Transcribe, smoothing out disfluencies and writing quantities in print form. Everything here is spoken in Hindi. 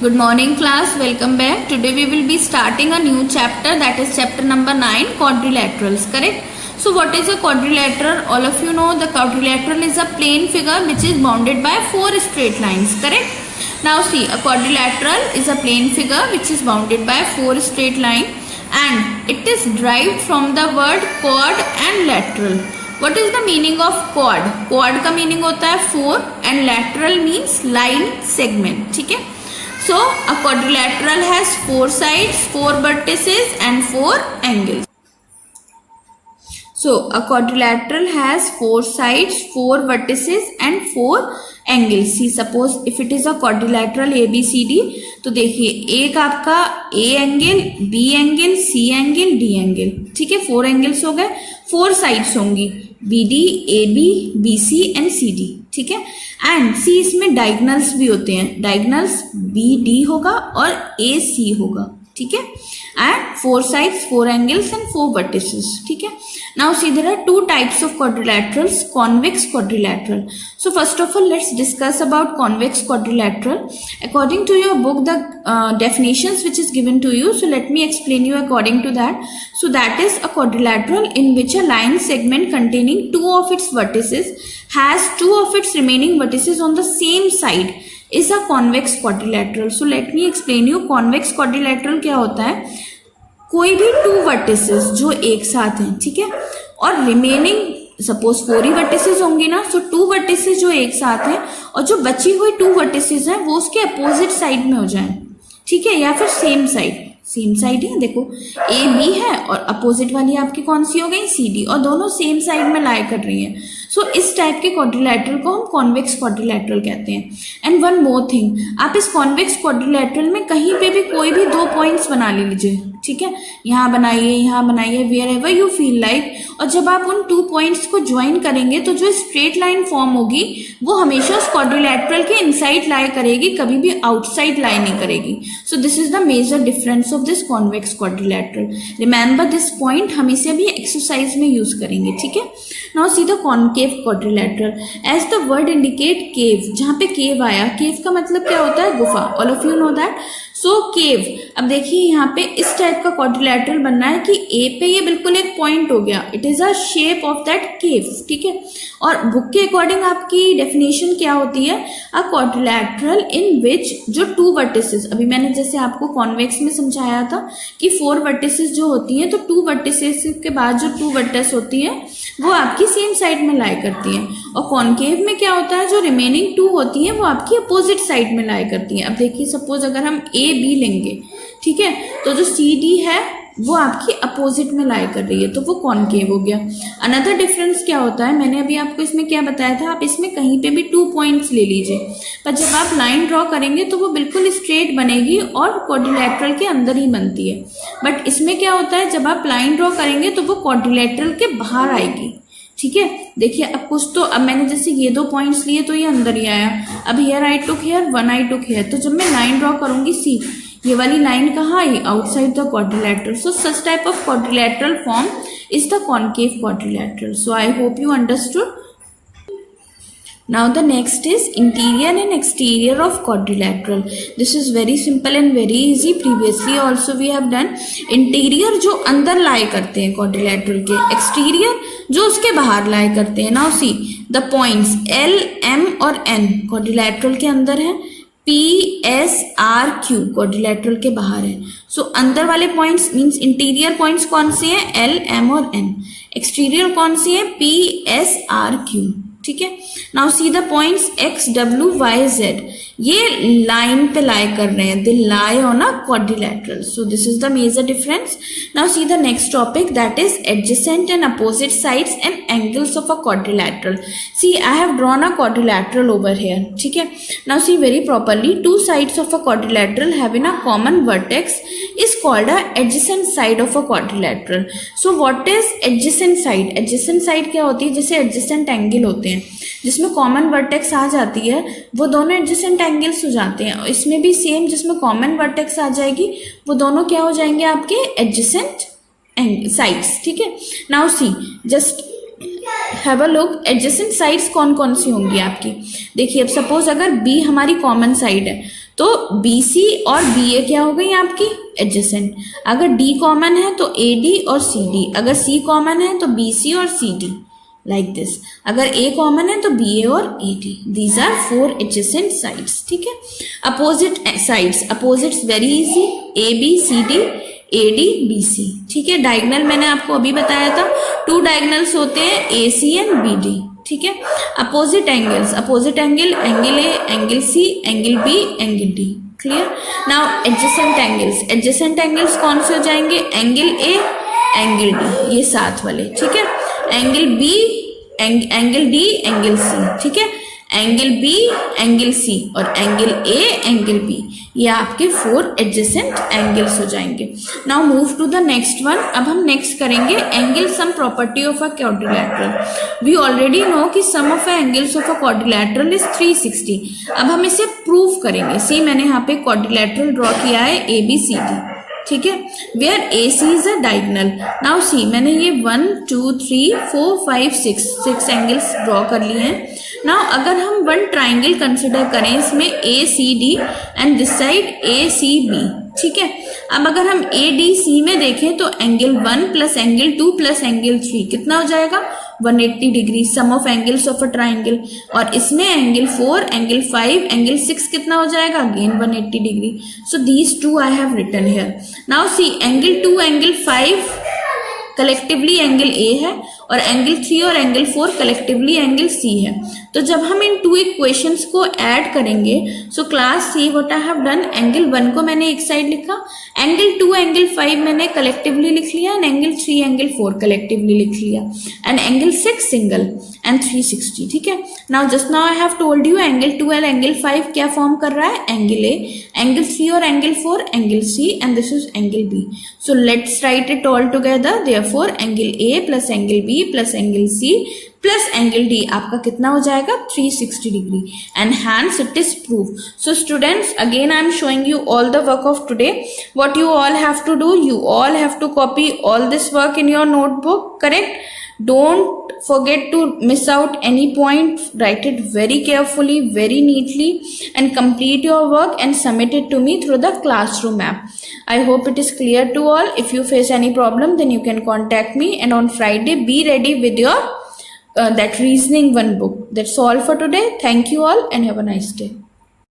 Good morning class, welcome back. Today we will be starting a new chapter, that is chapter number 9, quadrilaterals, correct? So what is a quadrilateral? All of you know the quadrilateral is a plane figure which is bounded by 4 straight lines, correct? Now see, a quadrilateral is a plane figure which is bounded by 4 straight lines and it is derived from the word quad and lateral. What is the meaning of quad? Quad का meaning होता है 4 and lateral means line segment, ठीक है? So a quadrilateral has 4 sides, 4 vertices and 4 angles. So a quadrilateral has 4 sides, 4 vertices and 4 angles. See, suppose if it is a quadrilateral ABCD, तो देखिए एक आपका A angle, B angle, C angle, D angle, ठीक है, 4 एंगल्स हो गए, 4 साइड्स होंगी BD, AB, BC and CD, ठीक है. एंड सी इसमें डायगनल्स भी होते हैं, डायगनल्स BD होगा और AC होगा, ठीक है. And 4 sides, 4 angles and 4 vertices, ठीक है. Now see, there are 2 types of quadrilaterals, convex quadrilateral. So first of all, let's discuss about convex quadrilateral. According to your book, the definitions which is given to you, so let me explain you according to that. So that is a quadrilateral in which a line segment containing 2 of its vertices has 2 of its remaining vertices on the same side is a convex quadrilateral. So let me explain you convex quadrilateral क्या होता है. कोई भी 2 वर्टिसेस जो एक साथ हैं, ठीक है, और रिमेनिंग सपोज 4 ही वर्टिसेस होंगे ना, सो 2 वर्टिसेस जो एक साथ हैं और जो बची हुई 2 वर्टिसेस हैं वो उसके अपोजिट साइड में हो जाएं, ठीक है, या फिर सेम साइड है. देखो ए बी है और अपोजिट वाली आपकी कौन सी हो गई सी डी, और दोनों सेम साइड में लाई कर रही हैं. सो इस टाइप के क्वाड्रिलैटरल को हम कॉन्वेक्स क्वाड्रिलैटरल कहते हैं. एंड वन मोर थिंग, आप इस कॉन्वेक्स क्वाड्रिलैटरल में कहीं पे भी कोई भी 2 पॉइंट्स बना लीजिए, ठीक है, यहाँ बनाइए wherever you feel like, और जब आप उन 2 पॉइंट्स को ज्वाइन करेंगे तो जो स्ट्रेट लाइन फॉर्म होगी वो हमेशा उस क्वाड्रिलैटरल के इनसाइड लाई करेगी, कभी भी आउटसाइड लाई नहीं करेगी. So this is the major difference of this convex quadrilateral. Remember this point, हम इसे भी एक्सरसाइज में यूज करेंगे, ठीक है. Now see the concave quadrilateral. As the word indicate cave, जहाँ पे केव आया, केव का मतलब क्या होता है, गुफा. All of you know that. So cave, अब देखिए यहाँ पे इस टाइप का क्वाड्रिलैटरल बनना है कि ए पे ये बिल्कुल एक पॉइंट हो गया, it is a shape of that केव, ठीक है. और बुक के अकॉर्डिंग आपकी डेफिनेशन क्या होती है, अ क्वाड्रिलैटरल इन विच जो 2 वर्टिसेस, अभी मैंने जैसे आपको कॉन्वेक्स में समझाया था कि 4 वर्टिसेस जो होती हैं, तो 2 वर्टिसेस के बाद जो 2 वर्टिस होती है वो आपकी सेम साइड में लाई करती है. और कॉनकेव में क्या होता है, जो रिमेनिंग 2 होती हैं वो आपकी अपोजिट साइड में लाई करती हैं. अब देखिए सपोज अगर हम ए बी लेंगे, ठीक है, तो जो सी डी है वो आपकी अपोजिट में लाई कर रही है, तो वो कॉनकेव हो गया. अनदर डिफरेंस क्या होता है, मैंने अभी आपको इसमें क्या बताया था, आप इसमें कहीं पे भी 2 पॉइंट्स ले लीजिए, पर जब आप लाइन ड्रॉ करेंगे तो वो बिल्कुल स्ट्रेट बनेगी और क्वाड्रिलैटरल के अंदर ही बनती है. बट इसमें क्या होता है, जब आप लाइन ड्रॉ करेंगे तो वो क्वाड्रिलैटरल के बाहर आएगी, ठीक है. देखिए अब कुछ तो, अब मैंने जैसे ये 2 पॉइंट्स लिए तो ये अंदर ही आया. अब here I took here, 1 I took here, तो जब मैं लाइन ड्रॉ करूंगी सी, ये वाली लाइन कहाँ आई, outside the quadrilateral. So such type of quadrilateral form is the concave quadrilateral. So I hope you understood. Now the next is interior and exterior of quadrilateral. This is very simple and very easy. Previously also we have done. Interior जो अंदर लाई करते हैं quadrilateral के, exterior जो उसके बाहर लाई करते हैं. Now see the points L, M और N quadrilateral के अंदर है, P, S, R, Q quadrilateral के बाहर है. सो अंदर वाले पॉइंट्स मींस इंटीरियर पॉइंट्स कौन से हैं, L, M और N. एक्सटीरियर कौन सी है, P, S, R, Q, ठीक है. Now see the points X, W, Y, Z, ये लाइन पे लाई कर रहे हैं, they lie on a quadrilateral. So this is the major difference. Now see the next topic, that is adjacent and opposite sides and angles of a quadrilateral. See I have drawn a quadrilateral over here, ठीक है. Now see very properly, 2 sides of a quadrilateral having a common vertex is called a adjacent side of a quadrilateral. So what is adjacent side? Adjacent side क्या होती है, जैसे adjacent angle होते हैं जिसमें कॉमन वर्टेक्स आ जाती है, वो दोनों एडजेसेंट एंगल्स हो जाते हैं. इसमें भी सेम, जिसमें कॉमन वर्टेक्स आ जाएगी वो दोनों क्या हो जाएंगे, आपके एडजेसेंट साइड्स, ठीक है. Now C just have a look, adjacent sides कौन कौन सी होंगी आपकी. देखिए अब सपोज अगर बी हमारी कॉमन साइड है तो BC और BA क्या हो गई आपकी एडजेसेंट। अगर D कॉमन है तो AD और CD, अगर C कॉमन है तो BC और CD, लाइक दिस। अगर A कॉमन है तो BA और AD, these are 4 adjacent sides, ठीक है। Opposite sides, opposites very easy, AB CD AD BC, ठीक है। डायगोनल मैंने आपको अभी बताया था, 2 डायगोनल्स होते हैं AC एंड BD, ठीक है। Opposite angles, opposite angle, angle A, angle C, angle B, angle D, clear. Now adjacent angles, adjacent angles कौन से हो जाएंगे, एंगल A, एंगल D, ये साथ वाले, ठीक है। Angle B, angle D, angle C, ठीक है। एंगल B, एंगल C और एंगल A, एंगल B, ये आपके 4 एडजेसेंट एंगल्स हो जाएंगे। Now move to the next one. अब हम नेक्स्ट करेंगे angle sum property of a quadrilateral. We already know कि sum of angles of a quadrilateral is 360। अब हम इसे प्रूव करेंगे। सी मैंने यहाँ पे क्वाड्रिलैटरल ड्रॉ किया है ABCD, ठीक है, where AC is a diagonal. Now see मैंने ये 1 2 3 4 5 6 एंगल्स ड्रॉ कर लिए हैं। नाउ अगर हम 1 ट्राइंगल कंसिडर करें इसमें ACD and this side ACB, ठीक है। अब अगर हम ADC में देखें तो angle 1 plus angle 2 plus angle 3 कितना हो जाएगा, 180 degree, sum of angles of a triangle. और इसमें एंगल 4, एंगल 5, एंगल 6 कितना हो जाएगा, again 180 degree. So these 2 I have written here. Now see angle 2, angle 5 collectively angle A है और एंगल 3 और एंगल 4 कलेक्टिवली एंगल C है। तो जब हम इन 2 इक्वेशंस को ऐड करेंगे, so class see what I have done, angle 1 को मैंने एक साइड लिखा, एंगल 2 एंगल 5 मैंने कलेक्टिवली लिख लिया, एंड एंगल 3 एंगल 4 कलेक्टिवली लिख लिया, एंड एंगल 6 सिंगल एंड 360, ठीक है। Now just now I have told you angle 2 and angle 5 क्या फॉर्म कर रहा है, एंगल A, एंगल 3 और angle 4 angle C, and this is angle B। So let's write it all together. Therefore angle A plus angle B plus angle C plus angle D आपका कितना हो जाएगा, 360 degree, and hence it is prove. So students again I am showing you all the work of today. What you all have to do, you all have to copy all this work in your notebook, correct? Don't forget to miss out any point. Write it very carefully, very neatly, and complete your work and submit it to me through the classroom app. I hope it is clear to all. If you face any problem, then you can contact me, and on Friday be ready with your that reasoning 1 book. That's all for today. Thank you all and have a nice day.